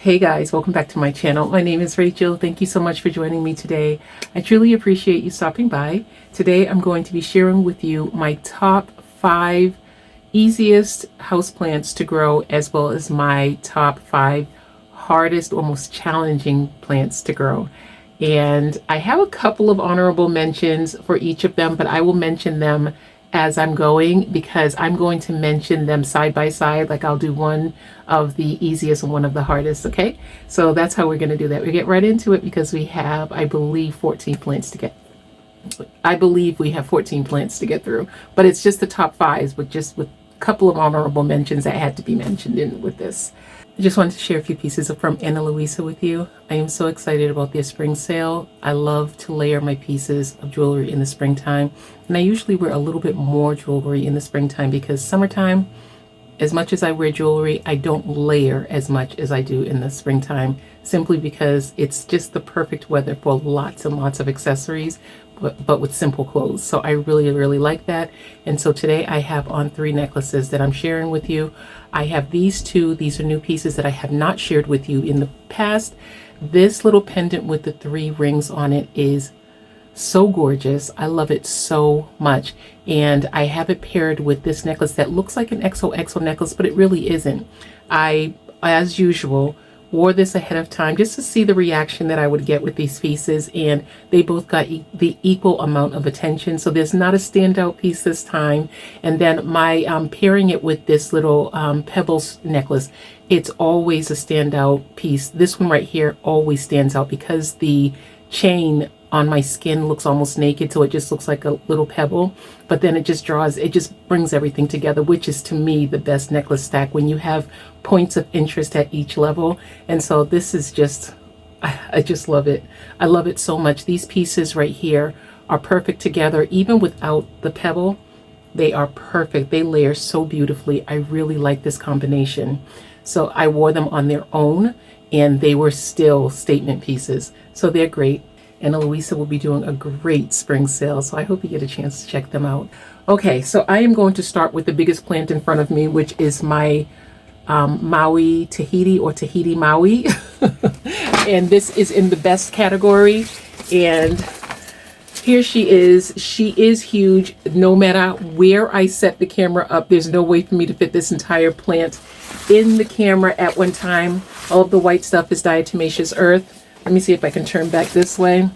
Hey guys, welcome back to my channel. My name is Rachel. Thank you so much for joining me today. I truly appreciate you stopping by. Today I'm going to be sharing with you my top 5 easiest houseplants to grow, as well as my top 5 hardest or most challenging plants to grow. And I have a couple of honorable mentions for each of them, but I will mention them as I'm going, because I'm going to mention them side by side. Like I'll do one of the easiest and one of the hardest. Okay, so that's how we're going to do that. We get right into it because we have, I believe, 14 plants to get. I believe we have 14 plants to get through, but it's just the top 5s, but just with a couple of honorable mentions that had to be mentioned in with this. I just wanted to share a few pieces from Ana Luisa with you. I am so excited about their spring sale. I love to layer my pieces of jewelry in the springtime. And I usually wear a little bit more jewelry in the springtime because summertime, as much as I wear jewelry, I don't layer as much as I do in the springtime, simply because it's just the perfect weather for lots and lots of accessories, but with simple clothes. So I really, really like that. And so today I have on 3 necklaces that I'm sharing with you. I have these 2. These are new pieces that I have not shared with you in the past. This little pendant with the 3 rings on it is so gorgeous. I love it so much. And I have it paired with this necklace that looks like an XOXO necklace, but it really isn't. I, as usual, wore this ahead of time just to see the reaction that I would get with these pieces, and they both got the equal amount of attention. So there's not a standout piece this time. And then my pairing it with this little pebbles necklace, it's always a standout piece. This one right here always stands out because the chain on my skin looks almost naked, so it just looks like a little pebble, but then it just brings everything together, which is to me the best necklace stack when you have points of interest at each level. And so this is just, I just love it. I love it so much. These pieces right here are perfect together. Even without the pebble, they are perfect. They layer so beautifully. I really like this combination. So I wore them on their own and they were still statement pieces. So they're great. Ana Luisa will be doing a great spring sale, so I hope you get a chance to check them out. Okay, so I am going to start with the biggest plant in front of me, which is my Maui Tahiti, or Tahiti Maui. And this is in the best category. And here she is. She is huge. No matter where I set the camera up, there's no way for me to fit this entire plant in the camera at one time. All of the white stuff is diatomaceous earth. Let me see if I can turn back this way.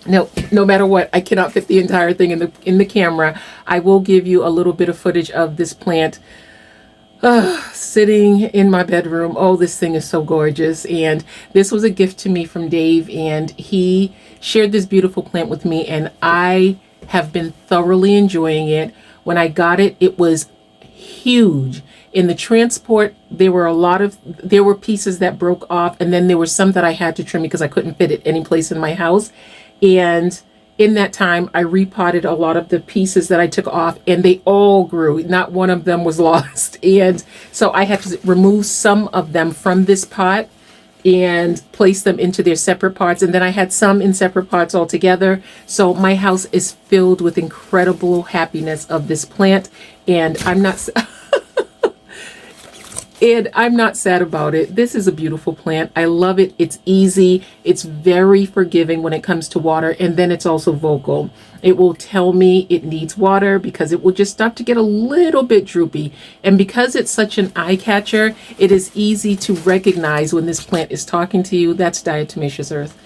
No matter what, I cannot fit the entire thing in the camera. I will give you a little bit of footage of this plant sitting in my bedroom. Oh, this thing is so gorgeous. And this was a gift to me from Dave, and he shared this beautiful plant with me, and I have been thoroughly enjoying it. When I got it, it was huge. In the transport, there were pieces that broke off, and then there were some that I had to trim because I couldn't fit it any place in my house. And in that time, I repotted a lot of the pieces that I took off, and they all grew. Not one of them was lost. And so I had to remove some of them from this pot and place them into their separate pots. And then I had some in separate pots altogether. So my house is filled with incredible happiness of this plant. And I'm not sad about it. This is a beautiful plant. I love it. It's easy. It's very forgiving when it comes to water. And then it's also vocal. It will tell me it needs water because it will just start to get a little bit droopy. And because it's such an eye catcher, it is easy to recognize when this plant is talking to you. That's diatomaceous earth.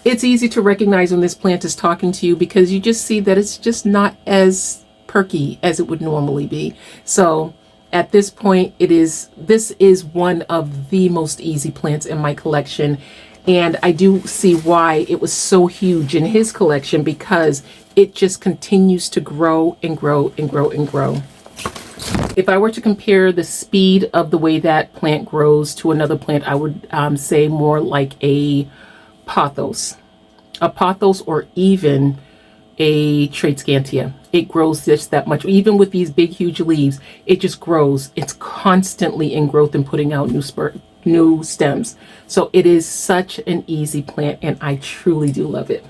It's easy to recognize when this plant is talking to you because you just see that it's just not as perky as it would normally be. So at this point, this is one of the most easy plants in my collection. And I do see why it was so huge in his collection, because it just continues to grow and grow and grow and grow. If I were to compare the speed of the way that plant grows to another plant, I would say more like a pothos. A pothos, or even a tradescantia. It grows just that much. Even with these big, huge leaves, it just grows. It's constantly in growth and putting out new stems. So it is such an easy plant, and I truly do love it.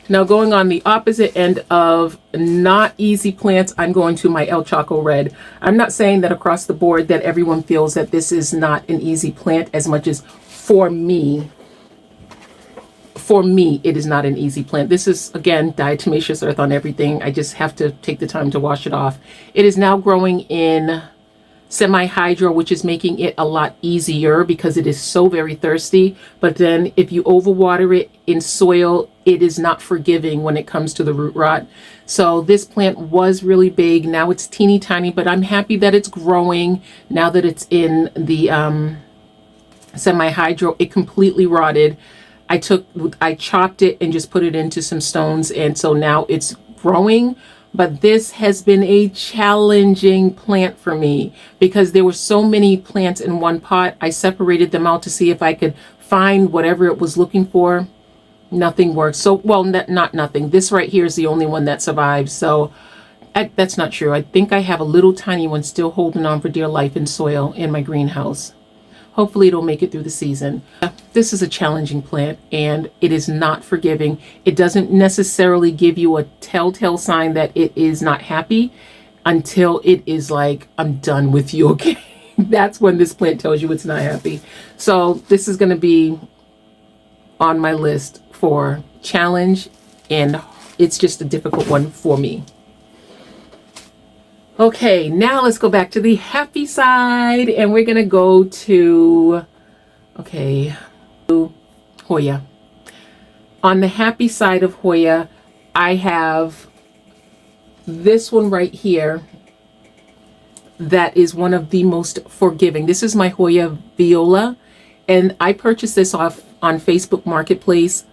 Now going on the opposite end of not easy plants, I'm going to my El Choco Red. I'm not saying that across the board that everyone feels that this is not an easy plant as much as for me, it is not an easy plant. This is, again, diatomaceous earth on everything. I just have to take the time to wash it off. It is now growing in semi-hydro, which is making it a lot easier because it is so very thirsty. But then if you overwater it in soil, it is not forgiving when it comes to the root rot. So this plant was really big. Now it's teeny tiny, but I'm happy that it's growing now that it's in the semi-hydro. It completely rotted. I chopped it and just put it into some stones, and so now it's growing. But this has been a challenging plant for me because there were so many plants in one pot. I separated them out to see if I could find whatever it was looking for. Nothing worked. So, well, not nothing. This right here is the only one that survived. So that's not true. I think I have a little tiny one still holding on for dear life in soil in my greenhouse. Hopefully it'll make it through the season. This is a challenging plant and it is not forgiving. It doesn't necessarily give you a telltale sign that it is not happy until it is like, I'm done with you, okay? That's when this plant tells you it's not happy. So this is gonna be on my list for challenge, and it's just a difficult one for me. Okay, now let's go back to the happy side, and we're gonna go to, Hoya. On the happy side of Hoya, I have this one right here that is one of the most forgiving. This is my Hoya Viola, and I purchased this off on Facebook Marketplace.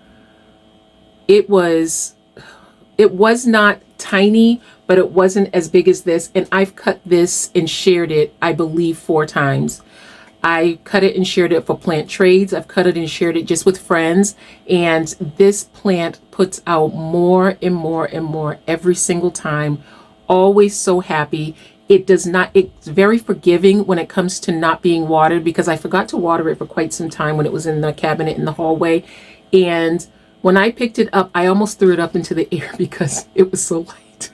It was not tiny, but it wasn't as big as this, and I've cut this and shared it, I believe, 4 times. I cut it and shared it for plant trades. I've cut it and shared it just with friends, and this plant puts out more and more and more every single time. Always so happy. It's very forgiving when it comes to not being watered, because I forgot to water it for quite some time when it was in the cabinet in the hallway, and when I picked it up, I almost threw it up into the air because it was so light.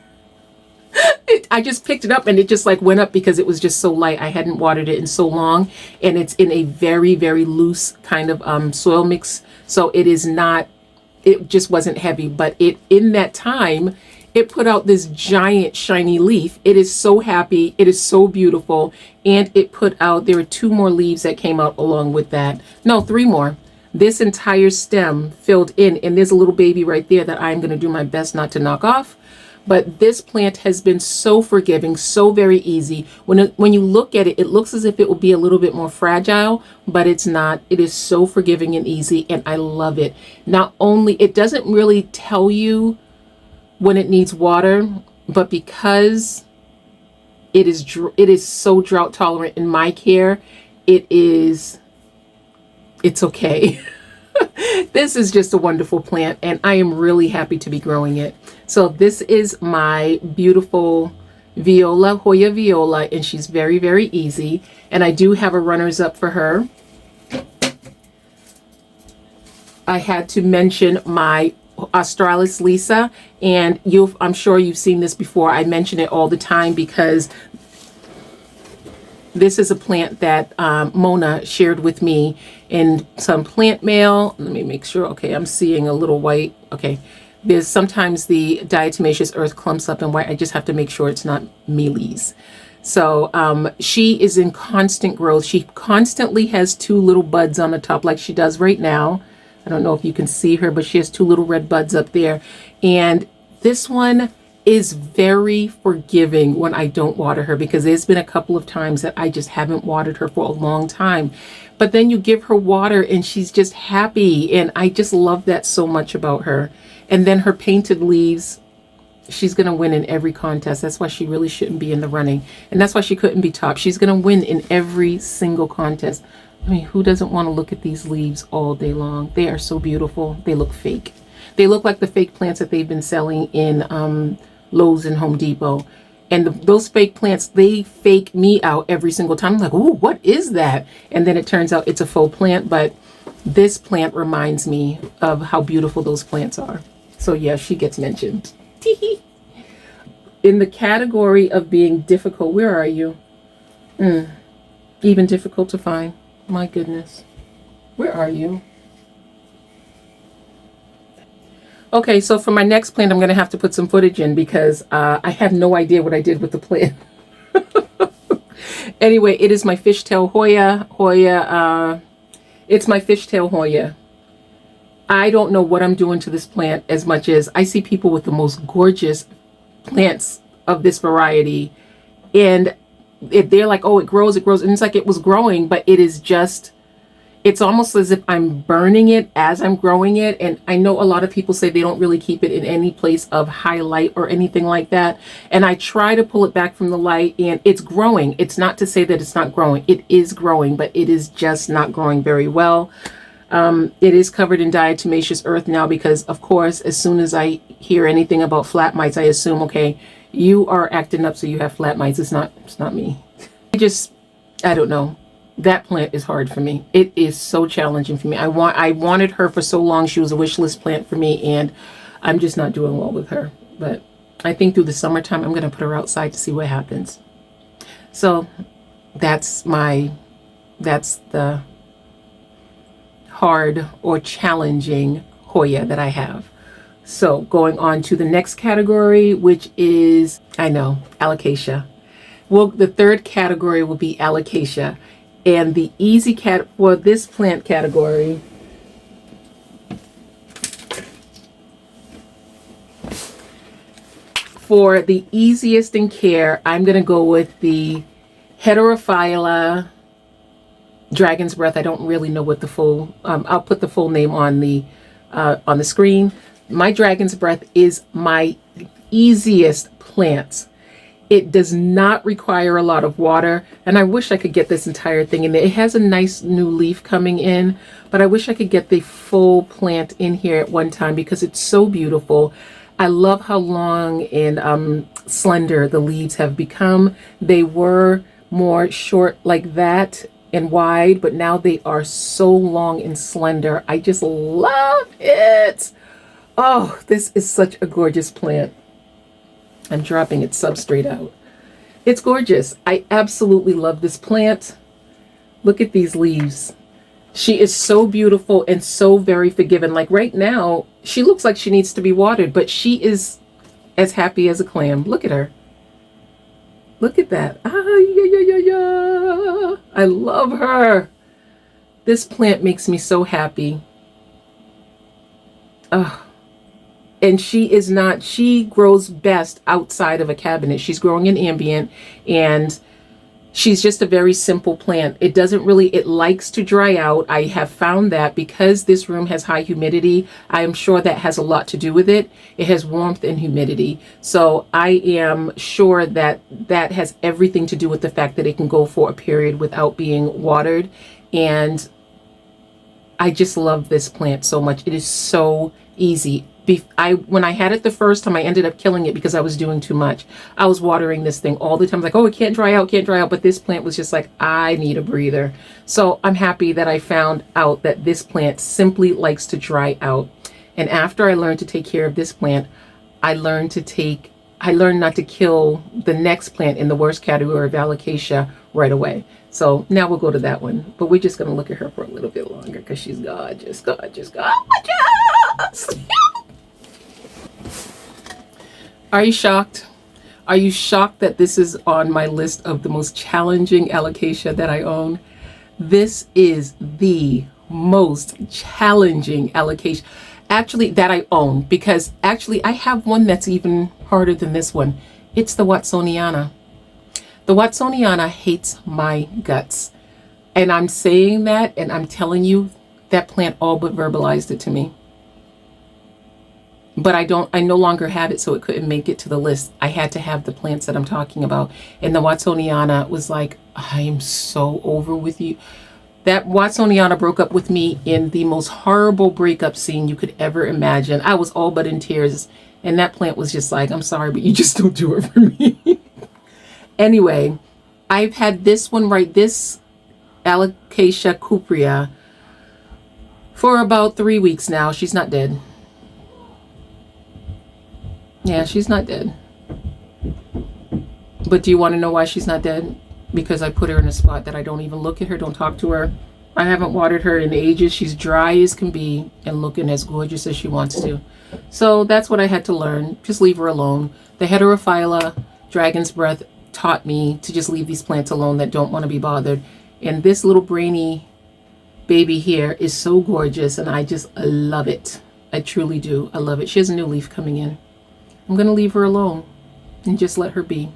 I just picked it up and it just like went up because it was just so light. I hadn't watered it in so long, and it's in a very, very loose kind of soil mix. So it just wasn't heavy, but in that time, it put out this giant shiny leaf. It is so happy. It is so beautiful. And it put out, there were 2 more leaves that came out along with that. No, 3 more. This entire stem filled in, and there's a little baby right there that I'm going to do my best not to knock off. But this plant has been so forgiving, so very easy. When you look at it, it looks as if it will be a little bit more fragile, but it's not. It is so forgiving and easy, and I love it. Not only, it doesn't really tell you when it needs water, but because it is so drought tolerant in my care, it's okay. This is just a wonderful plant, and I am really happy to be growing it. So this is my beautiful Viola, Hoya Viola, and she's very, very easy. And I do have a runners up for her. I had to mention my Alocasia Lisa, and I'm sure you've seen this before. I mention it all the time because this is a plant that Mona shared with me in some plant mail. Let me make sure. Okay, I'm seeing a little white. Okay, there's sometimes the diatomaceous earth clumps up in white. I just have to make sure it's not mealies. So she is in constant growth. She constantly has 2 little buds on the top like she does right now. I don't know if you can see her, but she has 2 little red buds up there. And this one is very forgiving when I don't water her, because there's been a couple of times that I just haven't watered her for a long time. But then you give her water and she's just happy, and I just love that so much about her. And then her painted leaves, she's going to win in every contest. That's why she really shouldn't be in the running, and that's why she couldn't be top. She's going to win in every single contest. I mean, who doesn't want to look at these leaves all day long? They are so beautiful. They look fake. They look like the fake plants that they've been selling in Lowe's and Home Depot. And those fake plants, they fake me out every single time. I'm like, ooh, what is that? And then it turns out it's a faux plant, but this plant reminds me of how beautiful those plants are. So yeah, she gets mentioned. In the category of being difficult, where are you? Even difficult to find. My goodness. Where are you? Okay, so for my next plant, I'm going to have to put some footage in because I have no idea what I did with the plant. Anyway, it is my Fishtail Hoya. It's my Fishtail Hoya. I don't know what I'm doing to this plant as much as I see people with the most gorgeous plants of this variety. And they're like, oh, it grows. And it's like it was growing, but it is just, it's almost as if I'm burning it as I'm growing it. And I know a lot of people say they don't really keep it in any place of highlight or anything like that. And I try to pull it back from the light, and it's growing. It's not to say that it's not growing. It is growing, but it is just not growing very well. It is covered in diatomaceous earth now because, of course, as soon as I hear anything about flat mites, I assume, okay, you are acting up, so you have flat mites. It's not me. I don't know. That plant is hard for me. It is so challenging for me. I wanted her for so long. She was a wish list plant for me, and I'm just not doing well with her. But I think through the summertime, I'm going to put her outside to see what happens. So that's the hard or challenging Hoya that I have. So going on to the next category, which is, I know, Alocasia. Well, the third category will be Alocasia. And the easy for this plant category, for the easiest in care, I'm going to go with the Heterophila Dragon's Breath. I don't really know what the full, I'll put the full name on the screen. My Dragon's Breath is my easiest plant. It does not require a lot of water, and I wish I could get this entire thing in there. It has a nice new leaf coming in, but I wish I could get the full plant in here at one time because it's so beautiful. I love how long and slender the leaves have become. They were more short like that and wide, but now they are so long and slender. I just love it. Oh, this is such a gorgeous plant. I'm dropping its substrate out. It's gorgeous. I absolutely love this plant. Look at these leaves. She is so beautiful and so very forgiving. Like right now, she looks like she needs to be watered, but she is as happy as a clam. Look at her. Look at that. I love her. This plant makes me so happy. And she grows best outside of a cabinet. She's growing in ambient, and she's just a very simple plant. It likes to dry out. I have found that because this room has high humidity, I am sure that has a lot to do with it. It has warmth and humidity. So I am sure that that has everything to do with the fact that it can go for a period without being watered. And I just love this plant so much. It is so easy. When I had it the first time, I ended up killing it because I was doing too much. I was watering this thing all the time. Like, oh, it can't dry out. But this plant was just like, I need a breather. So I'm happy that I found out that this plant simply likes to dry out. And after I learned to take care of this plant, I learned not to kill the next plant in the worst category of Alocasia right away. So now we'll go to that one. But we're just going to look at her for a little bit longer because she's gorgeous, gorgeous, gorgeous. Are you shocked? Are you shocked that this is on my list of the most challenging Alocasia that I own? This is the most challenging Alocasia actually that I own, because actually I have one that's even harder than this one. It's the Watsoniana. The Watsoniana hates my guts. And I'm saying that, and I'm telling you, that plant all but verbalized it to me. But I no longer have it, so it couldn't make it to the list. I had to have the plants that I'm talking about. And the Watsoniana was like, I am so over with you. That Watsoniana broke up with me in the most horrible breakup scene you could ever imagine. I was all but in tears. And that plant was just like, I'm sorry, but you just don't do it for me. Anyway, I've had this one this Alocasia cuprea, for about 3 weeks now. She's not dead. Yeah, she's not dead. But do you want to know why she's not dead? Because I put her in a spot that I don't even look at her, don't talk to her. I haven't watered her in ages. She's dry as can be and looking as gorgeous as she wants to. So that's what I had to learn. Just leave her alone. The Heterophila Dragon's Breath taught me to just leave these plants alone that don't want to be bothered. And this little brainy baby here is so gorgeous, and I just love it. I truly do. I love it. She has a new leaf coming in. I'm going to leave her alone and just let her be.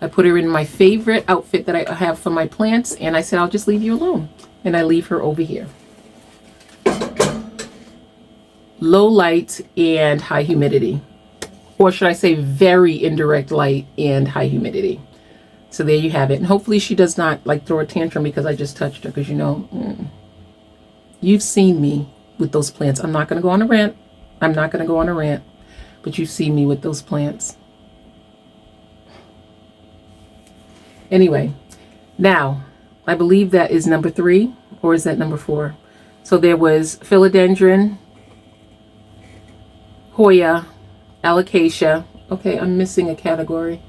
I put her in my favorite outfit that I have for my plants, and I said, I'll just leave you alone. And I leave her over here. Low light and high humidity. Or should I say very indirect light and high humidity. So there you have it. And hopefully she does not like throw a tantrum because I just touched her. Because you know, you've seen me with those plants. I'm not going to go on a rant. I'm not going to go on a rant. But you've seen me with those plants. Anyway, now, I believe that is number 3, or is that number 4? So there was Philodendron, Hoya, Alocasia. Okay, I'm missing a category.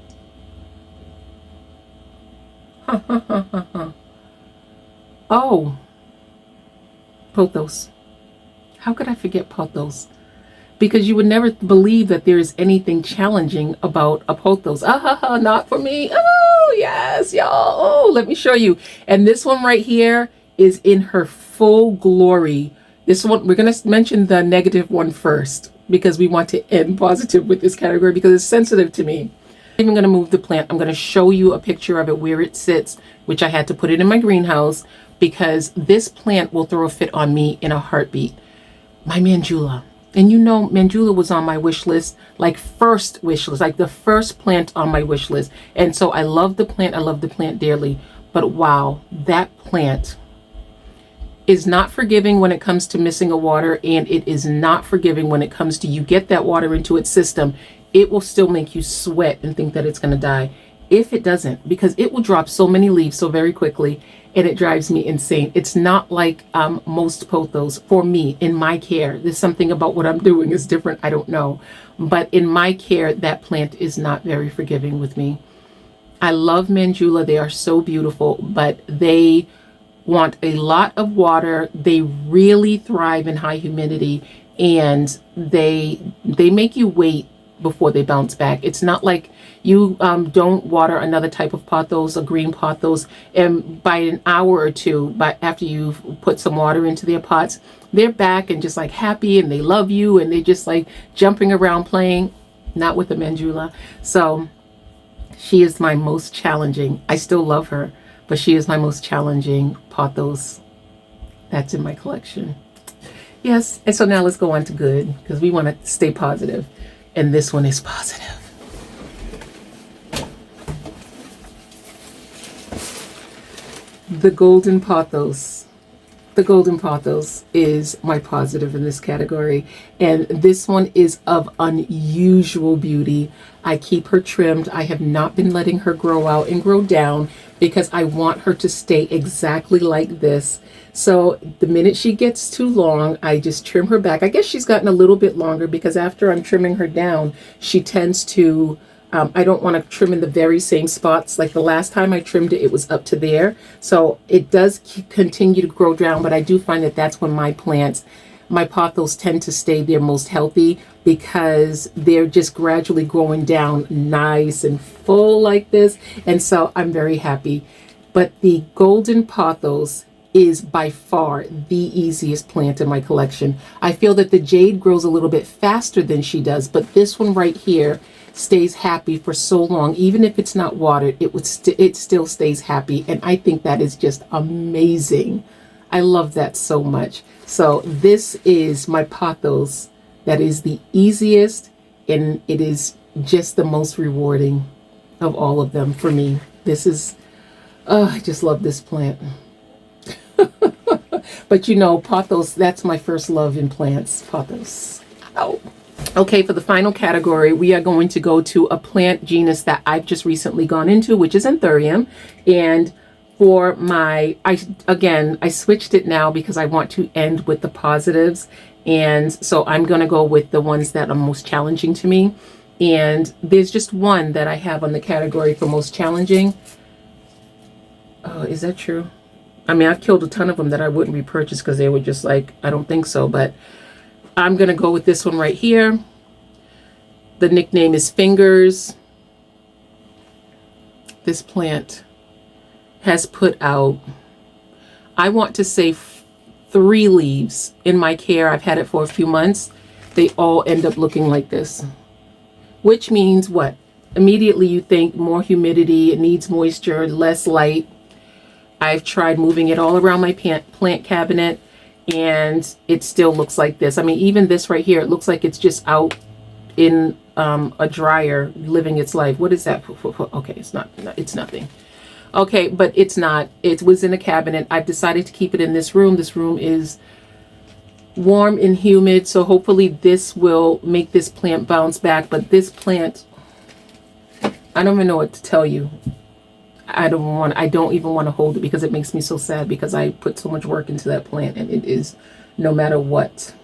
Oh, pothos. How could I forget pothos? Because you would never believe that there is anything challenging about a pothos. Not for me. Oh, yes, y'all. Oh, let me show you. And this one right here is in her full glory. This one, we're going to mention the negative one first because we want to end positive with this category because it's sensitive to me. I'm even going to move the plant. I'm going to show you a picture of it where it sits, which I had to put it in my greenhouse because this plant will throw a fit on me in a heartbeat. My Mandula. And you know, Mandula was on my wish list, like first wish list, like the first plant on my wish list. And so I love the plant. I love the plant dearly. But wow, that plant is not forgiving when it comes to missing a water. And it is not forgiving when it comes to you get that water into its system. It will still make you sweat and think that it's going to die. If it doesn't, because it will drop so many leaves so very quickly. And it drives me insane. It's not like most pothos for me in my care. There's something about what I'm doing is different. I don't know. But in my care, that plant is not very forgiving with me. I love Mandula. They are so beautiful, but they want a lot of water. They really thrive in high humidity, and they make you wait before they bounce back. It's not like you don't water another type of pothos, a green pothos, and by an hour or two, after you've put some water into their pots, they're back and just like happy and they love you and they're just like jumping around playing. Not with the Mandula. So she is my most challenging. I still love her, but she is my most challenging pothos that's in my collection. Yes, and so now let's go on to good because we want to stay positive. And this one is positive. The golden pothos. The golden pothos is my positive in this category. And this one is of unusual beauty. I keep her trimmed. I have not been letting her grow out and grow down because I want her to stay exactly like this. So the minute she gets too long, I just trim her back. I guess she's gotten a little bit longer because after I'm trimming her down, she tends to, I don't want to trim in the very same spots. Like the last time I trimmed it, it was up to there. So it does continue to grow down, but I do find that that's when my plants, my pothos tend to stay their most healthy because they're just gradually growing down nice and full like this. And so I'm very happy. But the golden pothos is by far the easiest plant in my collection. I feel that the jade grows a little bit faster than she does, but this one right here stays happy for so long. Even if it's not watered, it still stays happy. And I think that is just amazing. I love that so much. So this is my pothos that is the easiest, and it is just the most rewarding of all of them for me. This is, oh, I just love this plant. But you know, pothos, that's my first love in plants, pothos. Oh. Okay, for the final category, we are going to go to a plant genus that I've just recently gone into, which is Entherium. And for my, I switched it now because I want to end with the positives. And so I'm going to go with the ones that are most challenging to me. And there's just one that I have on the category for most challenging. Oh, is that true? I mean, I've killed a ton of them that I wouldn't repurchase because they were just like, I don't think so. But I'm going to go with this one right here. The nickname is Fingers. This plant has put out, I want to say 3 leaves in my care. I've had it for a few months. They all end up looking like this, which means what? Immediately you think more humidity, it needs moisture, less light. I've tried moving it all around my plant cabinet and it still looks like this. I mean, even this right here, it looks like it's just out in a dryer living its life. What is that? Okay, it's nothing. Okay, but it's not. It was in a cabinet. I've decided to keep it in this room. This room is warm and humid, so hopefully this will make this plant bounce back. But this plant, I don't even know what to tell you. I don't even want to hold it because it makes me so sad because I put so much work into that plant and it is, no matter what,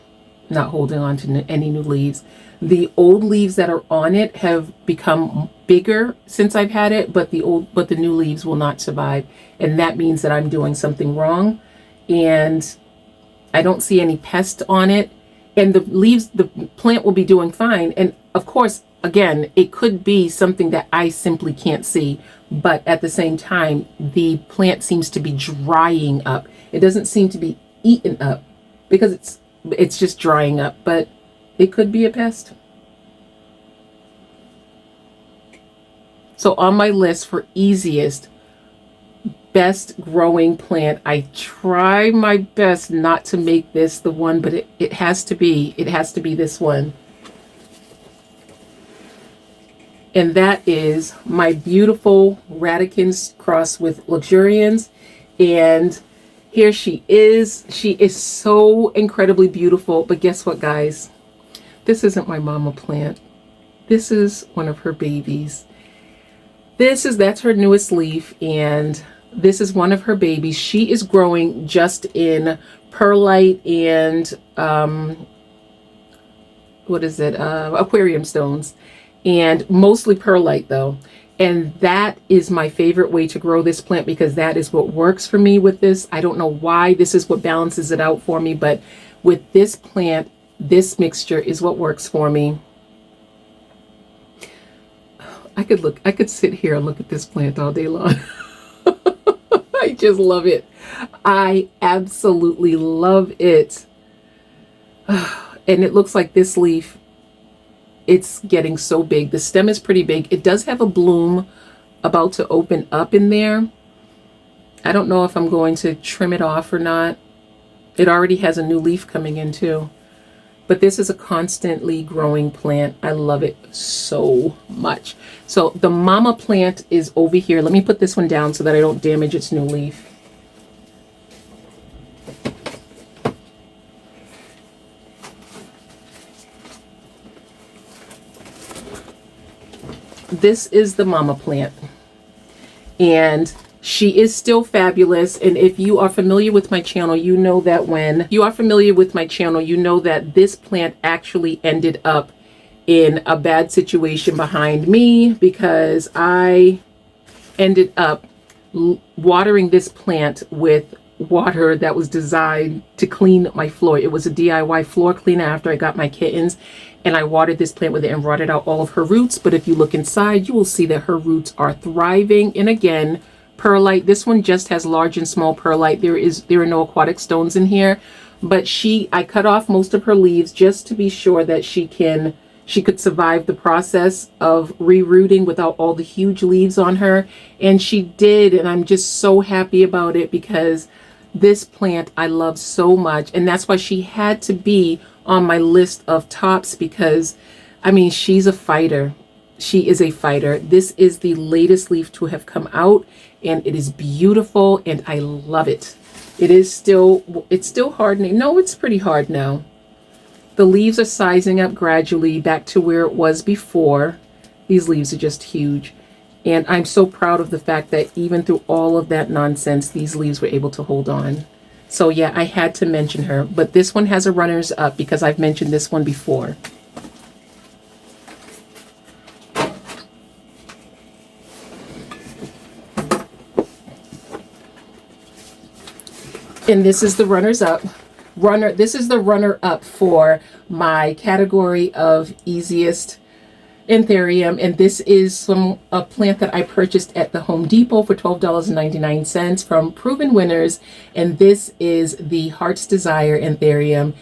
not holding on to any new leaves. The old leaves that are on it have become bigger since I've had it, but the new leaves will not survive. And that means that I'm doing something wrong. And I don't see any pest on it. And the plant will be doing fine. And of course, again, it could be something that I simply can't see. But at the same time, the plant seems to be drying up. It doesn't seem to be eaten up because it's just drying up. But it could be a pest. So on my list for easiest, best growing plant, I try my best not to make this the one, but it has to be this one. And that is my beautiful Ratican Cross with luxurians. And here she is. She is so incredibly beautiful. But guess what, guys? This isn't my mama plant. This is one of her babies. That's her newest leaf, and this is one of her babies. She is growing just in perlite and aquarium stones, and mostly perlite though. And that is my favorite way to grow this plant because that is what works for me with this. I don't know why. This is what balances it out for me, but with this plant, this mixture is what works for me. I could sit here and look at this plant all day long. I just love it. I absolutely love it. And it looks like this leaf, it's getting so big. The stem is pretty big. It does have a bloom about to open up in there. I don't know if I'm going to trim it off or not. It already has a new leaf coming in too. But this is a constantly growing plant. I love it so much. So the mama plant is over here. Let me put this one down so that I don't damage its new leaf. This is the mama plant. And she is still fabulous. And if you are familiar with my channel, you know that this plant actually ended up in a bad situation behind me because I ended up watering this plant with water that was designed to clean my floor. It was a DIY floor cleaner after I got my kittens, and I watered this plant with it and rotted out all of her roots. But if you look inside, you will see that her roots are thriving. And again, perlite. This one just has large and small perlite. There are no aquatic stones in here, but I cut off most of her leaves just to be sure that she could survive the process of rerooting without all the huge leaves on her, and she did. And I'm just so happy about it because this plant I love so much, and that's why she had to be on my list of tops because I mean, she's a fighter. She is a fighter. This is the latest leaf to have come out, and it is beautiful, and I love it. It's still hardening. No, it's pretty hard now. The leaves are sizing up gradually back to where it was before. These leaves are just huge. And I'm so proud of the fact that even through all of that nonsense, these leaves were able to hold on. So yeah, I had to mention her. But this one has a runners up because I've mentioned this one before. And this is the runners up. This is the runner up for my category of easiest Entherium, and this is a plant that I purchased at the Home Depot for $12.99 from proven winners, and this is the Heart's Desire Entherium,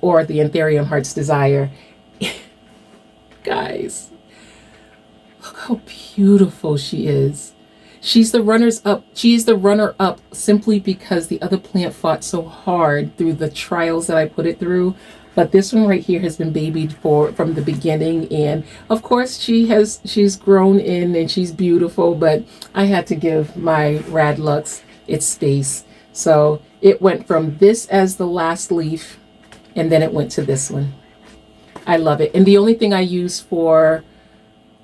or the Entherium Heart's Desire. Guys, look how beautiful she is. She's the runner up simply because the other plant fought so hard through the trials that I put it through. But this one right here has been babied from the beginning, and of course she's grown in and she's beautiful, but I had to give my Radlux its space. So it went from this as the last leaf, and then it went to this one. I love it. And the only thing I use for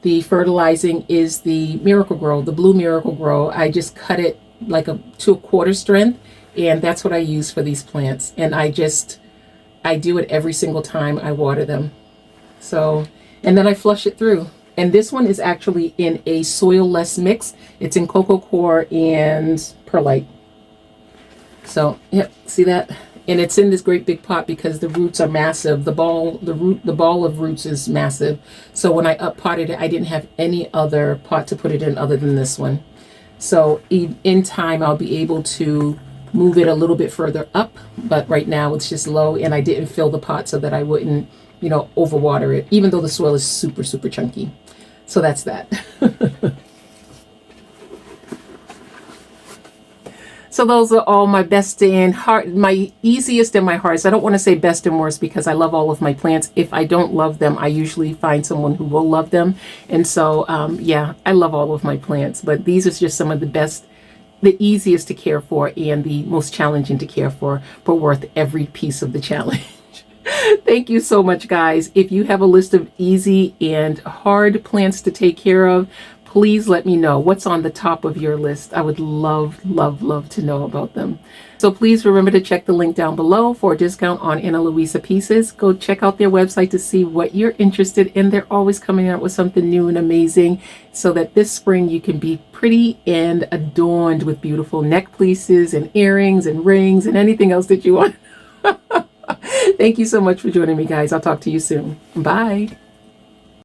the fertilizing is the Miracle Grow, the blue Miracle Grow. I just cut it like to a quarter strength, and that's what I use for these plants. And I do it every single time I water them. So, and then I flush it through. And this one is actually in a soil-less mix. It's in Cocoa Core and Perlite. So, yep, see that? And it's in this great big pot because the roots are massive. The ball of roots is massive. So when I up-potted it, I didn't have any other pot to put it in other than this one. So in time, I'll be able to move it a little bit further up, but right now it's just low, and I didn't fill the pot so that I wouldn't, overwater it, even though the soil is super, super chunky. So that's that. So those are all my best and my easiest and my hardest. I don't want to say best and worst because I love all of my plants. If I don't love them, I usually find someone who will love them. And so, yeah, I love all of my plants, but these are just some of the best, the easiest to care for and the most challenging to care for, but worth every piece of the challenge. Thank you so much, guys. If you have a list of easy and hard plants to take care of, please let me know what's on the top of your list. I would love, love, love to know about them. So please remember to check the link down below for a discount on Ana Luisa pieces. Go check out their website to see what you're interested in. They're always coming out with something new and amazing so that this spring you can be pretty and adorned with beautiful neck pieces and earrings and rings and anything else that you want. Thank you so much for joining me, guys. I'll talk to you soon. Bye.